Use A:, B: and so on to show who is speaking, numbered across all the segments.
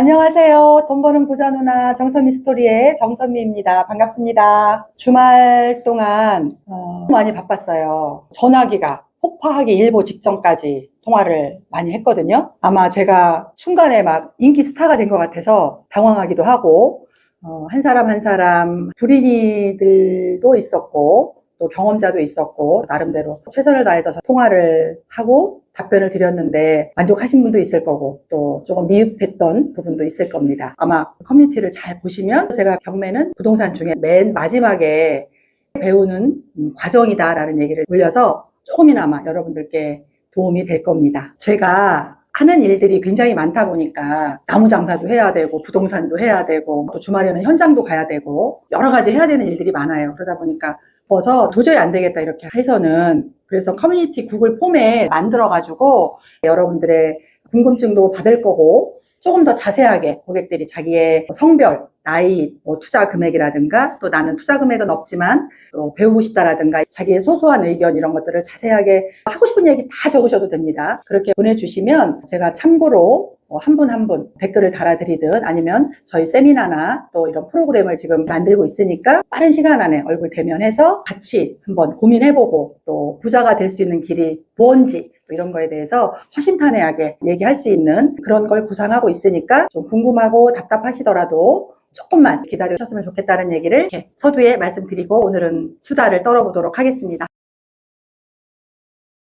A: 안녕하세요. 돈 버는 부자 누나 정선미 스토리의 정선미입니다. 반갑습니다. 주말 동안 많이 바빴어요. 전화기가 폭파하기 일보 직전까지 통화를 많이 했거든요. 아마 제가 순간에 막 인기 스타가 된 것 같아서 당황하기도 하고 한 사람 한 사람 불인이들도 있었고 또 경험자도 있었고 나름대로 최선을 다해서 통화를 하고 답변을 드렸는데 만족하신 분도 있을 거고 또 조금 미흡했던 부분도 있을 겁니다. 아마 커뮤니티를 잘 보시면 제가 경매는 부동산 중에 맨 마지막에 배우는 과정이다라는 얘기를 올려서 조금이나마 여러분들께 도움이 될 겁니다. 제가 하는 일들이 굉장히 많다 보니까 나무 장사도 해야 되고 부동산도 해야 되고 또 주말에는 현장도 가야 되고 여러 가지 해야 되는 일들이 많아요. 그러다 보니까 도저히 안 되겠다 이렇게 해서는 그래서 커뮤니티 구글 폼에 만들어가지고 여러분들의 궁금증도 받을 거고 조금 더 자세하게 고객들이 자기의 성별, 나이, 투자 금액이라든가 또 나는 투자 금액은 없지만 또 배우고 싶다라든가 자기의 소소한 의견 이런 것들을 자세하게 하고 싶은 얘기 다 적으셔도 됩니다. 그렇게 보내주시면 제가 참고로 한 분 한 분 댓글을 달아드리든 아니면 저희 세미나나 또 이런 프로그램을 지금 만들고 있으니까 빠른 시간 안에 얼굴 대면해서 같이 한번 고민해보고 또 부자가 될 수 있는 길이 뭔지 이런 거에 대해서 허심탄회하게 얘기할 수 있는 그런 걸 구상하고 있으니까 좀 궁금하고 답답하시더라도 조금만 기다려주셨으면 좋겠다는 얘기를 이렇게 서두에 말씀드리고 오늘은 수다를 떨어보도록 하겠습니다.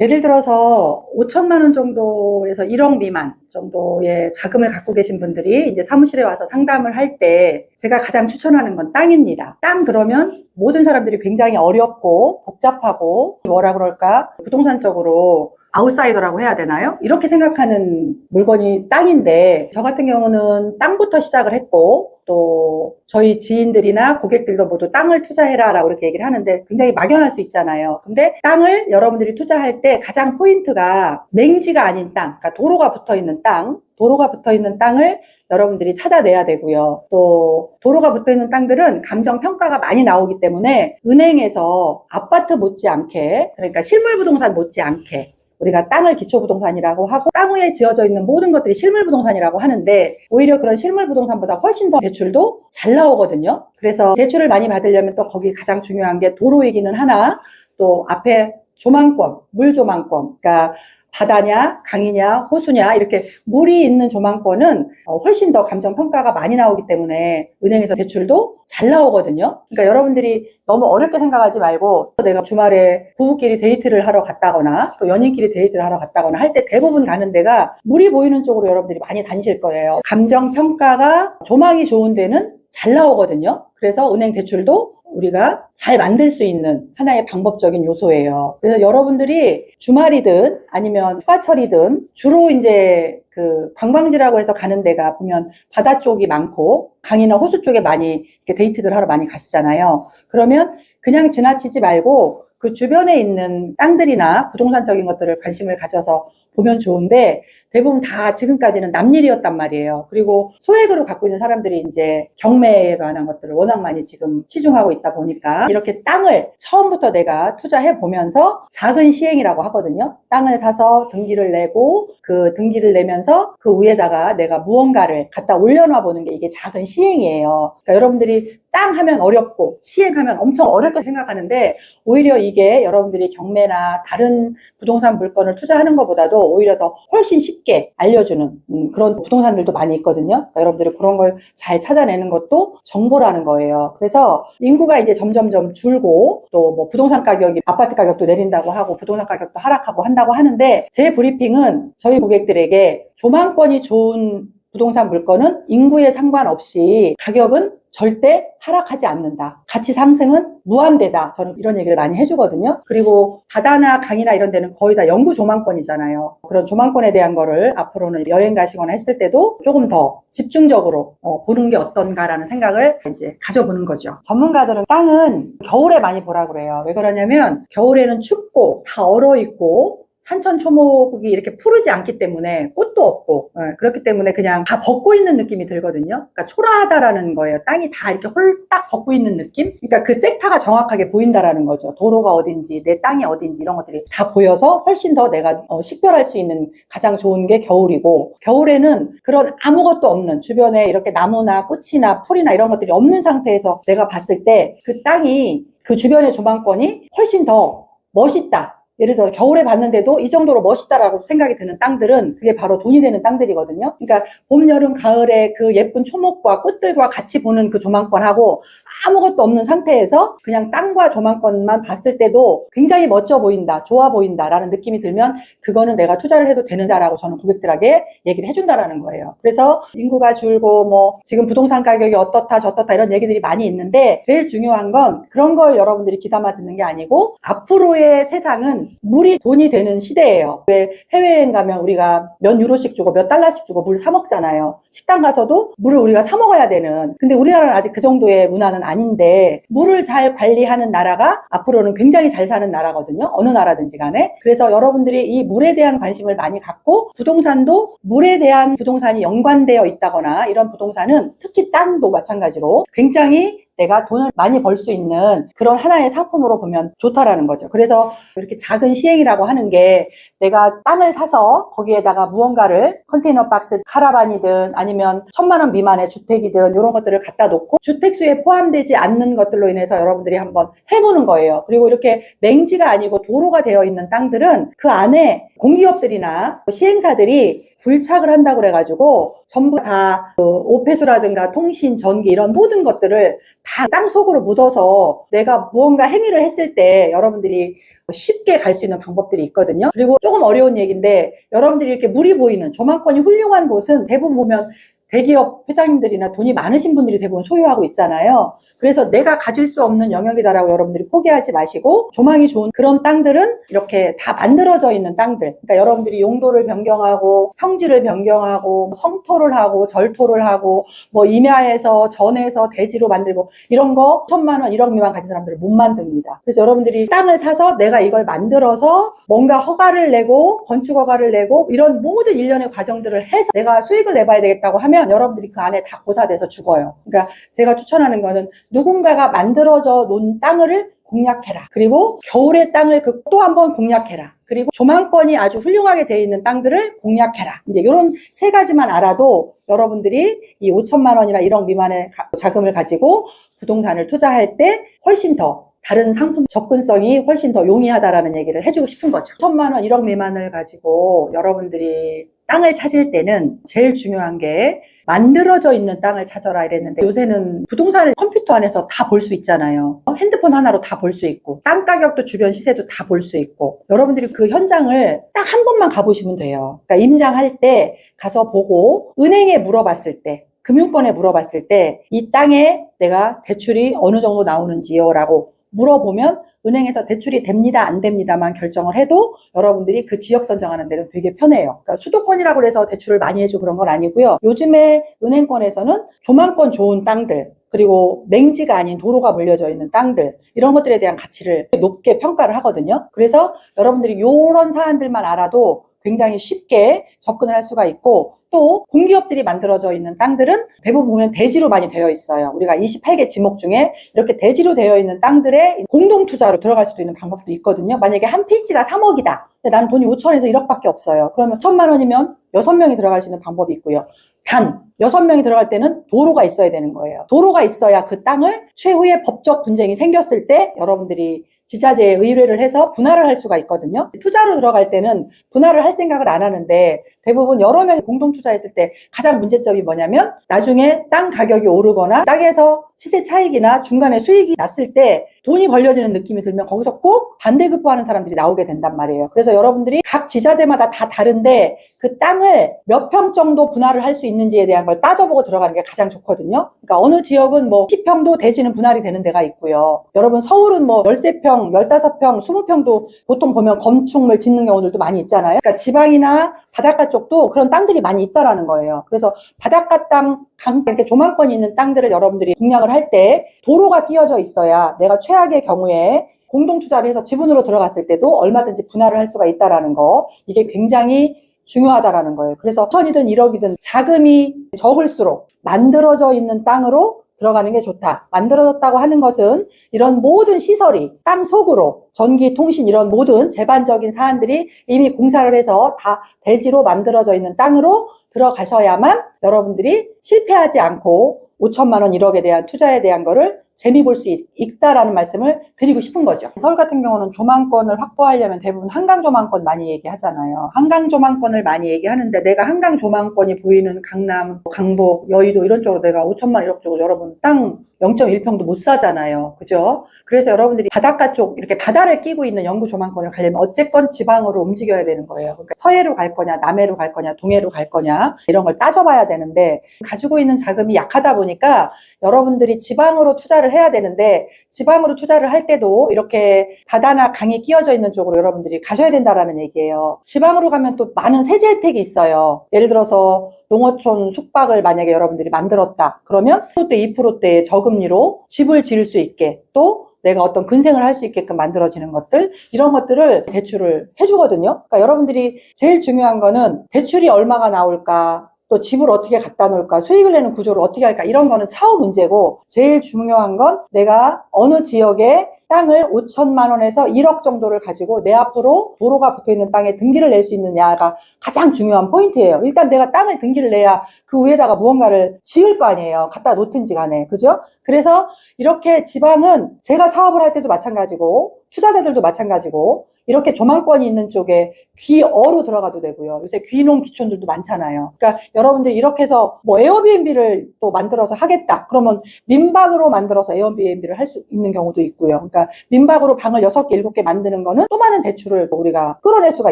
A: 예를 들어서 5천만 원 정도에서 1억 미만 정도의 자금을 갖고 계신 분들이 이제 사무실에 와서 상담을 할 때 제가 가장 추천하는 건 땅입니다. 땅 그러면 모든 사람들이 굉장히 어렵고 복잡하고 뭐라 그럴까 부동산적으로 아웃사이더라고 해야 되나요? 이렇게 생각하는 물건이 땅인데 저 같은 경우는 땅부터 시작을 했고 또 저희 지인들이나 고객들도 모두 땅을 투자해라 라고 이렇게 얘기를 하는데 굉장히 막연할 수 있잖아요. 근데 땅을 여러분들이 투자할 때 가장 포인트가 맹지가 아닌 땅, 그러니까 도로가 붙어있는 땅을 여러분들이 찾아내야 되고요. 또 도로가 붙어있는 땅들은 감정평가가 많이 나오기 때문에 은행에서 아파트 못지않게 그러니까 실물부동산 못지않게 우리가 땅을 기초부동산이라고 하고 땅 위에 지어져 있는 모든 것들이 실물부동산이라고 하는데 오히려 그런 실물부동산보다 훨씬 더 대출도 잘 나오거든요. 그래서 대출을 많이 받으려면 또 거기 가장 중요한 게 도로이기는 하나 또 앞에 조망권, 물 조망권 그러니까 바다냐, 강이냐, 호수냐 이렇게 물이 있는 조망권은 훨씬 더 감정평가가 많이 나오기 때문에 은행에서 대출도 잘 나오거든요. 그러니까 여러분들이 너무 어렵게 생각하지 말고 내가 주말에 부부끼리 데이트를 하러 갔다거나 또 연인끼리 데이트를 하러 갔다거나 할 때 대부분 가는 데가 물이 보이는 쪽으로 여러분들이 많이 다니실 거예요. 감정평가가 조망이 좋은 데는 잘 나오거든요. 그래서 은행 대출도 우리가 잘 만들 수 있는 하나의 방법적인 요소예요. 그래서 여러분들이 주말이든 아니면 휴가철이든 주로 이제 그 관광지라고 해서 가는 데가 보면 바다 쪽이 많고 강이나 호수 쪽에 많이 이렇게 데이트들 하러 많이 가시잖아요. 그러면 그냥 지나치지 말고 그 주변에 있는 땅들이나 부동산적인 것들을 관심을 가져서 보면 좋은데 대부분 다 지금까지는 남일이었단 말이에요. 그리고 소액으로 갖고 있는 사람들이 이제 경매에 관한 것들을 워낙 많이 지금 치중하고 있다 보니까 이렇게 땅을 처음부터 내가 투자해 보면서 작은 시행이라고 하거든요. 땅을 사서 등기를 내고 그 등기를 내면서 그 위에다가 내가 무언가를 갖다 올려놔 보는 게 이게 작은 시행이에요. 그러니까 여러분들이 땅 하면 어렵고 시행하면 엄청 어렵게 생각하는데 오히려 이게 여러분들이 경매나 다른 부동산 물건을 투자하는 것보다도 오히려 더 훨씬 쉽게 알려주는 그런 부동산들도 많이 있거든요. 그러니까 여러분들이 그런 걸 잘 찾아내는 것도 정보라는 거예요. 그래서 인구가 이제 점점점 줄고 또 뭐 부동산 가격이 아파트 가격도 내린다고 하고 부동산 가격도 하락하고 한다고 하는데 제 브리핑은 저희 고객들에게 조망권이 좋은 부동산 물건은 인구에 상관없이 가격은 절대 하락하지 않는다. 가치 상승은 무한대다. 저는 이런 얘기를 많이 해주거든요. 그리고 바다나 강이나 이런 데는 거의 다 영구 조망권이잖아요. 그런 조망권에 대한 거를 앞으로는 여행 가시거나 했을 때도 조금 더 집중적으로 보는 게 어떤가라는 생각을 이제 가져보는 거죠. 전문가들은 땅은 겨울에 많이 보라 그래요. 왜 그러냐면 겨울에는 춥고 다 얼어있고 산천 초목이 이렇게 푸르지 않기 때문에 꽃도 없고, 그렇기 때문에 그냥 다 벗고 있는 느낌이 들거든요. 그러니까 초라하다라는 거예요. 땅이 다 이렇게 홀딱 벗고 있는 느낌? 그러니까 그 섹타가 정확하게 보인다라는 거죠. 도로가 어딘지, 내 땅이 어딘지 이런 것들이 다 보여서 훨씬 더 내가 식별할 수 있는 가장 좋은 게 겨울이고, 겨울에는 그런 아무것도 없는 주변에 이렇게 나무나 꽃이나 풀이나 이런 것들이 없는 상태에서 내가 봤을 때 그 땅이 그 주변의 조망권이 훨씬 더 멋있다. 예를 들어 겨울에 봤는데도 이 정도로 멋있다라고 생각이 드는 땅들은 그게 바로 돈이 되는 땅들이거든요. 그러니까 봄, 여름, 가을에 그 예쁜 초목과 꽃들과 같이 보는 그 조망권하고 아무것도 없는 상태에서 그냥 땅과 조망권만 봤을 때도 굉장히 멋져 보인다, 좋아 보인다라는 느낌이 들면 그거는 내가 투자를 해도 되는다라고 저는 고객들에게 얘기를 해준다라는 거예요. 그래서 인구가 줄고 뭐 지금 부동산 가격이 어떻다 저떻다 이런 얘기들이 많이 있는데 제일 중요한 건 그런 걸 여러분들이 귀담아 듣는 게 아니고 앞으로의 세상은 물이 돈이 되는 시대예요. 왜 해외여행 가면 우리가 몇 유로씩 주고 몇 달러씩 주고 물 사 먹잖아요. 식당 가서도 물을 우리가 사 먹어야 되는. 근데 우리나라는 아직 그 정도의 문화는 아닌데 물을 잘 관리하는 나라가 앞으로는 굉장히 잘 사는 나라거든요. 어느 나라든지 간에. 그래서 여러분들이 이 물에 대한 관심을 많이 갖고 부동산도 물에 대한 부동산이 연관되어 있다거나 이런 부동산은 특히 땅도 마찬가지로 굉장히 내가 돈을 많이 벌 수 있는 그런 하나의 상품으로 보면 좋다라는 거죠. 그래서 이렇게 작은 시행이라고 하는 게 내가 땅을 사서 거기에다가 무언가를 컨테이너 박스 카라반이든 아니면 1,000만 원 미만의 주택이든 이런 것들을 갖다 놓고 주택수에 포함되지 않는 것들로 인해서 여러분들이 한번 해보는 거예요. 그리고 이렇게 맹지가 아니고 도로가 되어 있는 땅들은 그 안에 공기업들이나 시행사들이 불착을 한다고 그래가지고 전부 다 오폐수라든가 통신, 전기 이런 모든 것들을 다 땅속으로 묻어서 내가 무언가 행위를 했을 때 여러분들이 쉽게 갈 수 있는 방법들이 있거든요. 그리고 조금 어려운 얘기인데 여러분들이 이렇게 물이 보이는 조망권이 훌륭한 곳은 대부분 보면 대기업 회장님들이나 돈이 많으신 분들이 대부분 소유하고 있잖아요. 그래서 내가 가질 수 없는 영역이다라고 여러분들이 포기하지 마시고 조망이 좋은 그런 땅들은 이렇게 다 만들어져 있는 땅들. 그러니까 여러분들이 용도를 변경하고 평지를 변경하고 성토를 하고 절토를 하고 뭐 임야에서 전에서 대지로 만들고 이런 거 1,000만 원 1억 미만 가진 사람들은 못 만듭니다. 그래서 여러분들이 땅을 사서 내가 이걸 만들어서 뭔가 허가를 내고 건축 허가를 내고 이런 모든 일련의 과정들을 해서 내가 수익을 내봐야 되겠다고 하면 여러분들이 그 안에 다 고사돼서 죽어요. 그러니까 제가 추천하는 거는 누군가가 만들어져 놓은 땅을 공략해라. 그리고 겨울의 땅을 또 한번 공략해라. 그리고 조망권이 아주 훌륭하게 되어 있는 땅들을 공략해라. 이제 이런 세 가지만 알아도 여러분들이 이 5,000만 원이나 1억 미만의 자금을 가지고 부동산을 투자할 때 훨씬 더 다른 상품 접근성이 훨씬 더 용이하다라는 얘기를 해주고 싶은 거죠. 1,000만 원 1억 미만을 가지고 여러분들이 땅을 찾을 때는 제일 중요한 게 만들어져 있는 땅을 찾아라 이랬는데 요새는 부동산을 컴퓨터 안에서 다 볼 수 있잖아요. 핸드폰 하나로 다 볼 수 있고 땅 가격도 주변 시세도 다 볼 수 있고 여러분들이 그 현장을 딱 한 번만 가보시면 돼요. 그러니까 임장할 때 가서 보고 은행에 물어봤을 때 금융권에 물어봤을 때 이 땅에 내가 대출이 어느 정도 나오는지요 라고 물어보면 은행에서 대출이 됩니다 안 됩니다만 결정을 해도 여러분들이 그 지역 선정하는 데는 되게 편해요. 그러니까 수도권이라고 해서 대출을 많이 해주고 그런 건 아니고요. 요즘에 은행권에서는 조망권 좋은 땅들 그리고 맹지가 아닌 도로가 물려져 있는 땅들 이런 것들에 대한 가치를 높게 평가를 하거든요. 그래서 여러분들이 이런 사안들만 알아도 굉장히 쉽게 접근을 할 수가 있고 또 공기업들이 만들어져 있는 땅들은 대부분 보면 대지로 많이 되어 있어요. 우리가 28개 지목 중에 이렇게 대지로 되어 있는 땅들에 공동투자로 들어갈 수도 있는 방법도 있거든요. 만약에 한 필지가 3억이다. 근데 나는 돈이 5천에서 1억밖에 없어요. 그러면 1,000만 원이면 6명이 들어갈 수 있는 방법이 있고요. 단 6명이 들어갈 때는 도로가 있어야 되는 거예요. 도로가 있어야 그 땅을 최후의 법적 분쟁이 생겼을 때 여러분들이 지자체에 의뢰를 해서 분할을 할 수가 있거든요. 투자로 들어갈 때는 분할을 할 생각을 안 하는데 대부분 여러 명이 공동 투자했을 때 가장 문제점이 뭐냐면 나중에 땅 가격이 오르거나 땅에서 시세 차익이나 중간에 수익이 났을 때 돈이 벌려지는 느낌이 들면 거기서 꼭 반대급부하는 사람들이 나오게 된단 말이에요. 그래서 여러분들이 각 지자체마다 다 다른데 그 땅을 몇 평 정도 분할을 할 수 있는지에 대한 걸 따져보고 들어가는 게 가장 좋거든요. 그러니까 어느 지역은 뭐 10평도 대지는 분할이 되는 데가 있고요. 여러분 서울은 뭐 13평, 15평, 20평도 보통 보면 건축물 짓는 경우들도 많이 있잖아요. 그러니까 지방이나 바닷가 쪽도 그런 땅들이 많이 있다라는 거예요. 그래서 바닷가 땅, 강 이렇게 조망권이 있는 땅들을 여러분들이 공략을 할 때 도로가 끼어져 있어야 내가 최악의 경우에 공동 투자를 해서 지분으로 들어갔을 때도 얼마든지 분할을 할 수가 있다라는 거, 이게 굉장히 중요하다라는 거예요. 그래서 1천이든 1억이든 자금이 적을수록 만들어져 있는 땅으로 들어가는 게 좋다. 만들어졌다고 하는 것은 이런 모든 시설이 땅 속으로 전기, 통신 이런 모든 제반적인 사안들이 이미 공사를 해서 다 대지로 만들어져 있는 땅으로 들어가셔야만 여러분들이 실패하지 않고 5천만 원, 1억에 대한 투자에 대한 거를 재미 볼 수 있다라는 말씀을 드리고 싶은 거죠. 서울 같은 경우는 조망권을 확보하려면 대부분 한강 조망권 많이 얘기하잖아요. 한강 조망권을 많이 얘기하는데 내가 한강 조망권이 보이는 강남, 강북, 여의도 이런 쪽으로 내가 5천만 1억 쪽으로 여러분 땅 0.1평도 못 사잖아요. 그죠? 그래서 여러분들이 바닷가 쪽 이렇게 바다를 끼고 있는 영구 조망권을 가려면 어쨌건 지방으로 움직여야 되는 거예요. 그러니까 서해로 갈 거냐, 남해로 갈 거냐, 동해로 갈 거냐 이런 걸 따져봐야 되는데 가지고 있는 자금이 약하다 보니까 여러분들이 지방으로 투자를 해야 되는데 지방으로 투자를 할 때도 이렇게 바다나 강이 끼어져 있는 쪽으로 여러분들이 가셔야 된다라는 얘기예요. 지방으로 가면 또 많은 세제 혜택이 있어요. 예를 들어서 농어촌 숙박을 만약에 여러분들이 만들었다. 그러면 또 2%대의 저금리로 집을 지을 수 있게 또 내가 어떤 근생을 할 수 있게끔 만들어지는 것들 이런 것들을 대출을 해주거든요. 그러니까 여러분들이 제일 중요한 거는 대출이 얼마가 나올까 또 집을 어떻게 갖다 놓을까 수익을 내는 구조를 어떻게 할까 이런 거는 차후 문제고 제일 중요한 건 내가 어느 지역에 땅을 5천만 원에서 1억 정도를 가지고 내 앞으로 도로가 붙어있는 땅에 등기를 낼 수 있느냐가 가장 중요한 포인트예요. 일단 내가 땅을 등기를 내야 그 위에다가 무언가를 지을 거 아니에요. 갖다 놓든지 간에. 그죠? 그래서 이렇게 지방은 제가 사업을 할 때도 마찬가지고 투자자들도 마찬가지고 이렇게 조망권이 있는 쪽에 귀어로 들어가도 되고요. 요새 귀농 귀촌들도 많잖아요. 그러니까 여러분들이 이렇게 해서 뭐 에어비앤비를 또 만들어서 하겠다. 그러면 민박으로 만들어서 에어비앤비를 할 수 있는 경우도 있고요. 그러니까 민박으로 방을 6개, 7개 만드는 거는 또 많은 대출을 우리가 끌어낼 수가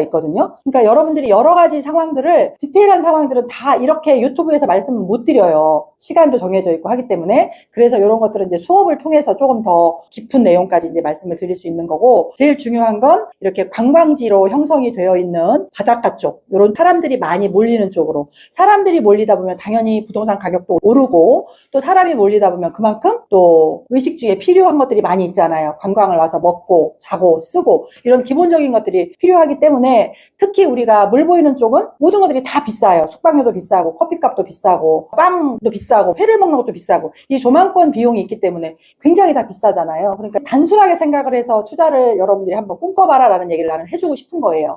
A: 있거든요. 그러니까 여러분들이 여러 가지 상황들을 디테일한 상황들은 다 이렇게 유튜브에서 말씀을 못 드려요. 시간도 정해져 있고 하기 때문에 그래서 이런 것들은 이제 수업을 통해서 조금 더 깊은 내용까지 이제 말씀을 드릴 수 있는 거고 제일 중요한 건 이렇게 관광지로 형성이 되어 있는 바닷가 쪽 이런 사람들이 많이 몰리는 쪽으로 사람들이 몰리다 보면 당연히 부동산 가격도 오르고 또 사람이 몰리다 보면 그만큼 또 의식주에 필요한 것들이 많이 있잖아요. 관광을 와서 먹고 자고 쓰고 이런 기본적인 것들이 필요하기 때문에 특히 우리가 물 보이는 쪽은 모든 것들이 다 비싸요. 숙박료도 비싸고 커피값도 비싸고 빵도 비싸고 회를 먹는 것도 비싸고 이 조망권 비용이 있기 때문에 굉장히 다 비싸잖아요. 그러니까 단순하게 생각을 해서 투자를 여러분들이 한번 꿈꿔봐라 라는 얘기를 나는 해주고 싶은 거예요.